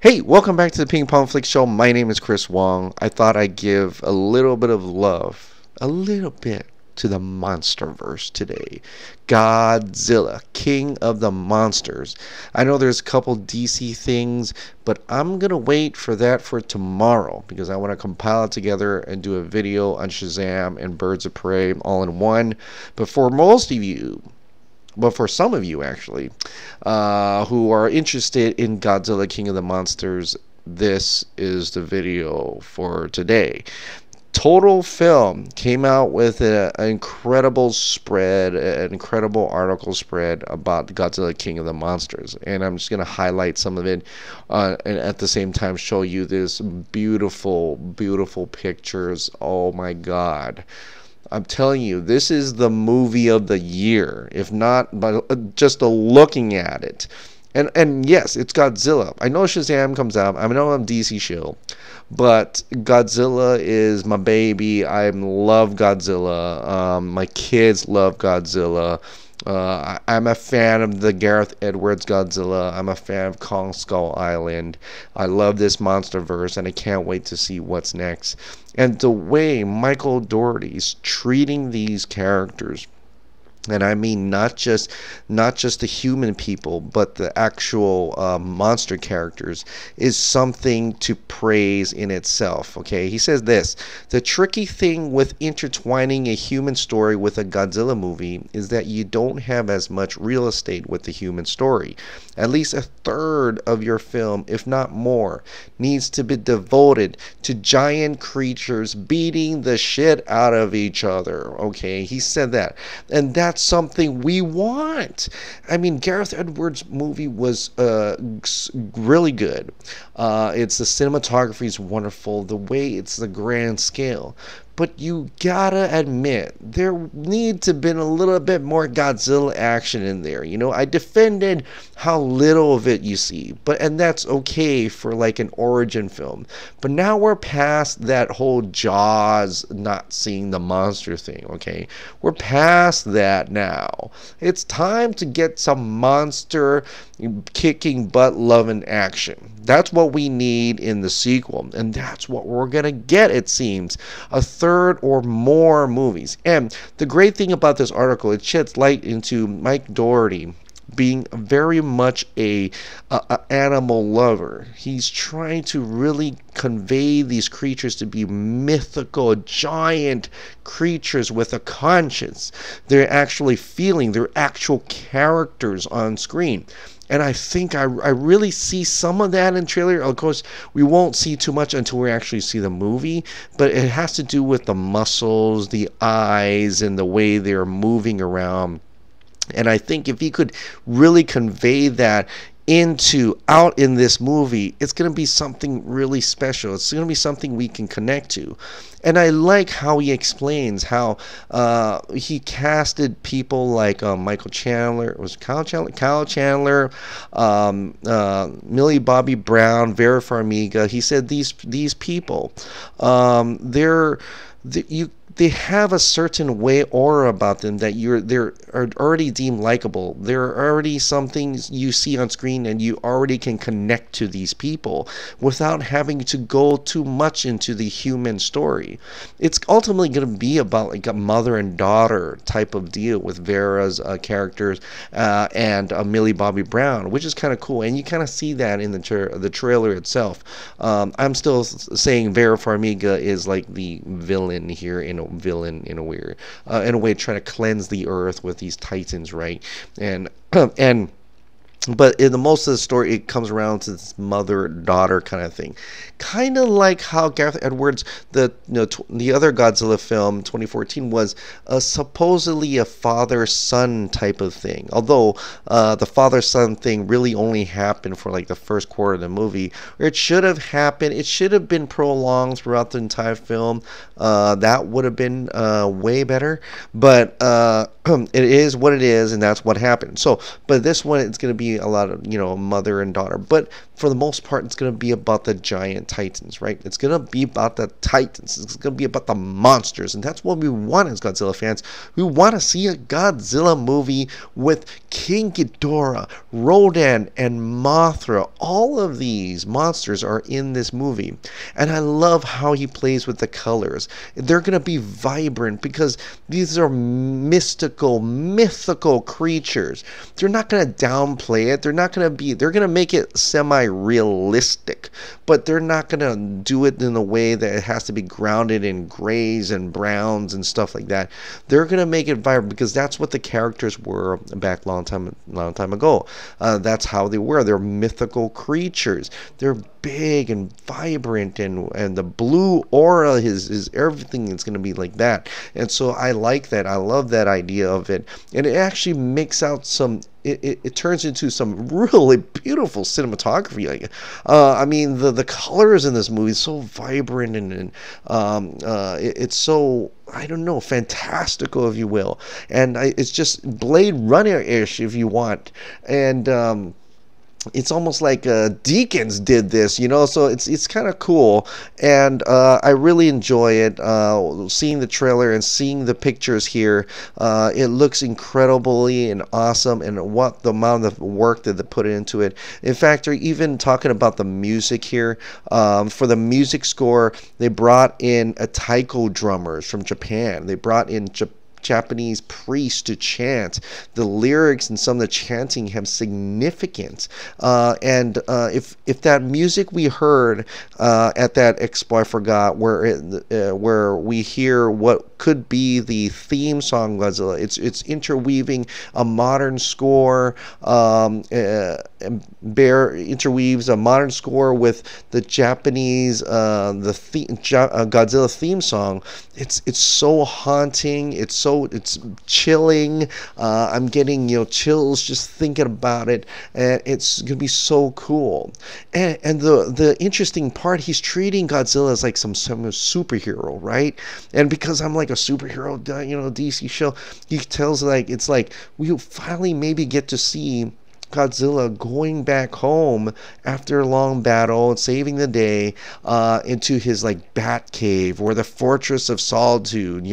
Hey, welcome back to the Ping Pong Flick Show. My name is Chris Wong. I thought I'd give a little bit of love, a little bit, to the Monsterverse today. Godzilla, King of the Monsters. I know there's a couple DC things, but I'm going to wait for that for tomorrow because I want to compile it together and do a video on Shazam and Birds of Prey all in one. But for most of you, well, for some of you actually, who are interested in Godzilla King of the Monsters, this is the video for today. Total Film came out with an incredible spread, an incredible article spread about Godzilla King of the Monsters, and I'm just going to highlight some of it and at the same time show you this beautiful, beautiful pictures. Oh my God. I'm telling you, this is the movie of the year, if not by just looking at it. And yes, it's Godzilla. I know Shazam comes out. I know I'm DC shill, but Godzilla is my baby. I love Godzilla. My kids love Godzilla. I'm a fan of the Gareth Edwards Godzilla. I'm a fan of Kong Skull Island. I love this Monsterverse, and I can't wait to see what's next. And the way Michael Dougherty's treating these characters, and I mean not just the human people, but the actual monster characters, is something to praise in itself. Okay, he says this: the tricky thing with intertwining a human story with a Godzilla movie is that you don't have as much real estate with the human story. At least a third of your film, if not more, needs to be devoted to giant creatures beating the shit out of each other. Okay, he said that, and that's something we want. I mean, Gareth Edwards' movie was really good. It's the cinematography is wonderful. The way it's the grand scale. But you gotta admit, there needs to have been a little bit more Godzilla action in there. You know, I defended how little of it you see, and that's okay for like an origin film. But now we're past that whole Jaws not seeing the monster thing, okay? We're past that now. It's time to get some monster kicking butt loving action. That's what we need in the sequel, and that's what we're gonna get, it seems. A third or more movies. And the great thing about this article, it sheds light into Mike Dougherty being very much a animal lover. He's trying to really convey these creatures to be mythical, giant creatures with a conscience. They're actually feeling, they're actual characters on screen. And I think I really see some of that in trailer. Of course, we won't see too much until we actually see the movie, but it has to do with the muscles, the eyes, and the way they're moving around. And I think if he could really convey that out in this movie, it's going to be something really special. It's going to be something we can connect to. And I like how he explains how he casted people like Michael Chandler, Kyle Chandler, Millie Bobby Brown, Vera Farmiga. He said these people, they have a certain way aura about them that they're already deemed likable. They're already something you see on screen, and you already can connect to these people without having to go too much into the human story. It's ultimately going to be about like a mother and daughter type of deal with Vera's characters and Millie Bobby Brown, which is kind of cool, and you kind of see that in the trailer itself. I'm still saying Vera Farmiga is like the villain here in a way, trying to cleanse the earth with these titans, right? And but in the most of the story, it comes around to this mother-daughter kind of thing, kind of like how Gareth Edwards, the other Godzilla film, 2014, was supposedly a father-son type of thing. Although the father-son thing really only happened for like the first quarter of the movie, or it should have happened. It should have been prolonged throughout the entire film. That would have been way better. But it is what it is, and that's what happened. So, but this one, it's going to be be a lot of, mother and daughter, but for the most part, it's going to be about the giant titans, right? It's going to be about the titans. It's going to be about the monsters, and that's what we want as Godzilla fans. We want to see a Godzilla movie with King Ghidorah, Rodan, and Mothra. All of these monsters are in this movie, and I love how he plays with the colors. They're going to be vibrant because these are mythical creatures. They're not going to downplay it. They're going to make it semi-realistic, but they're not going to do it in a way that it has to be grounded in grays and browns and stuff like that. They're going to make it vibrant because that's what the characters were back long time ago. That's how they were. They're mythical creatures. They're big and vibrant, and the blue aura is everything. It's going to be like that. And so I like that. I love that idea of it, and it actually makes out some. It turns into some really beautiful cinematography. I mean, the colors in this movie is so vibrant, and it's so, I don't know, fantastical, if you will. And it's just Blade Runner-ish, if you want. And it's almost like Deacons did this, so it's kind of cool, and I really enjoy it. Seeing the trailer and seeing the pictures here, it looks incredibly and awesome, and what the amount of work that they put into it. In fact, they're even talking about the music here. For the music score, they brought in a taiko drummers from Japan. They brought in Japanese priests to chant. The lyrics and some of the chanting have significance. And if that music we heard at that expo, I forgot, where we hear what could be the theme song Godzilla. It's interweaving a modern score. Interweaves a modern score with the Japanese Godzilla theme song. It's so haunting. It's chilling. I'm getting chills just thinking about it, and it's gonna be so cool. And the interesting part, he's treating Godzilla as like some superhero, right? And because I'm like a superhero, DC show, he tells it's like we finally maybe get to see Godzilla going back home after a long battle and saving the day into his bat cave or the fortress of solitude,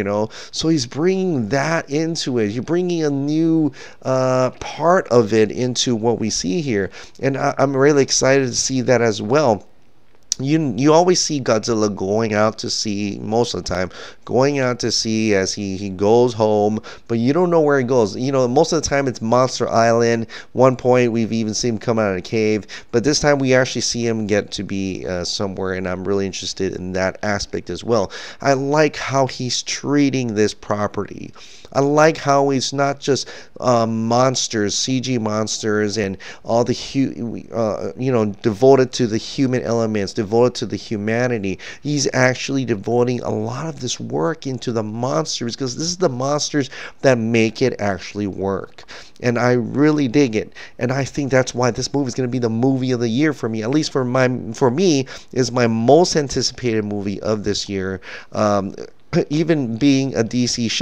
so he's bringing that into it. You're bringing a new part of it into what we see here, and I'm really excited to see that as well. You always see Godzilla going out to sea, most of the time, going out to sea as he goes home, but you don't know where he goes. Most of the time it's Monster Island. One point we've even seen him come out of a cave, but this time we actually see him get to be somewhere, and I'm really interested in that aspect as well. I like how he's treating this property. I like how it's not just monsters, CG monsters, and all the devoted to the human elements, devoted to the humanity. He's actually devoting a lot of this work into the monsters, because this is the monsters that make it actually work. And I really dig it, and I think that's why this movie is going to be the movie of the year for me. At least for me, is my most anticipated movie of this year. Even being a DC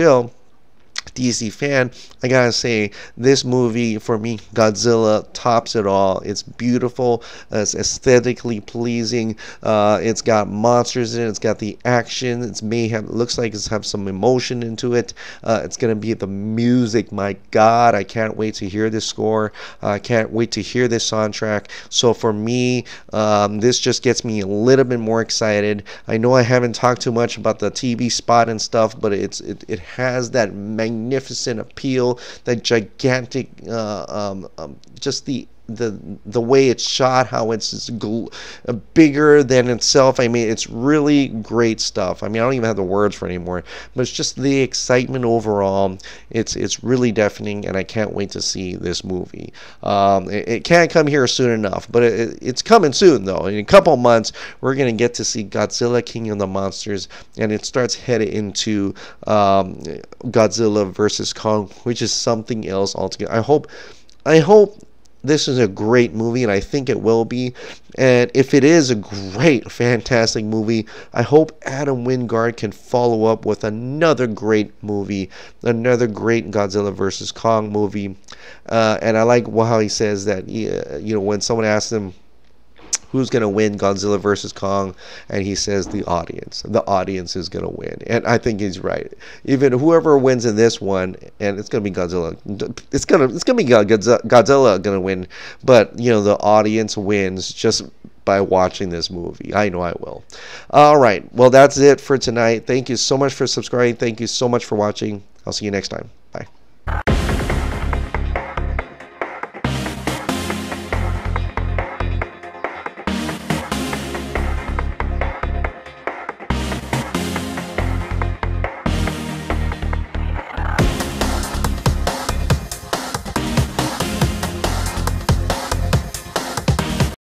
fan, I gotta say, this movie for me, Godzilla, tops it all. It's beautiful, it's aesthetically pleasing, it's got monsters in it, it's got the action, looks like it's have some emotion into it. It's gonna be the music. My God, I can't wait to hear this score. I can't wait to hear this soundtrack. So for me, this just gets me a little bit more excited. I know I haven't talked too much about the TV spot and stuff, but it has that magnificent appeal, that gigantic, just the way it's shot, how it's bigger than itself. I mean, it's really great stuff. I mean, I don't even have the words for it anymore, but it's just the excitement overall. It's really deafening, and I can't wait to see this movie. It can't come here soon enough, but it's coming soon, though. In a couple months, we're going to get to see Godzilla, King of the Monsters, and it starts headed into Godzilla versus Kong, which is something else altogether. I hope this is a great movie, and I think it will be. And if it is a great, fantastic movie, I hope Adam Wingard can follow up with another great movie, another great Godzilla versus Kong movie. And I like how he says that, when someone asks him who's going to win Godzilla versus Kong, and he says the audience is going to win, and I think he's right. Even whoever wins in this one, and it's going to be Godzilla, it's going to be Godzilla going to win, but the audience wins just by watching this movie. I know I will. All right, well, that's it for tonight. Thank you so much for subscribing. Thank you so much for watching. I'll see you next time.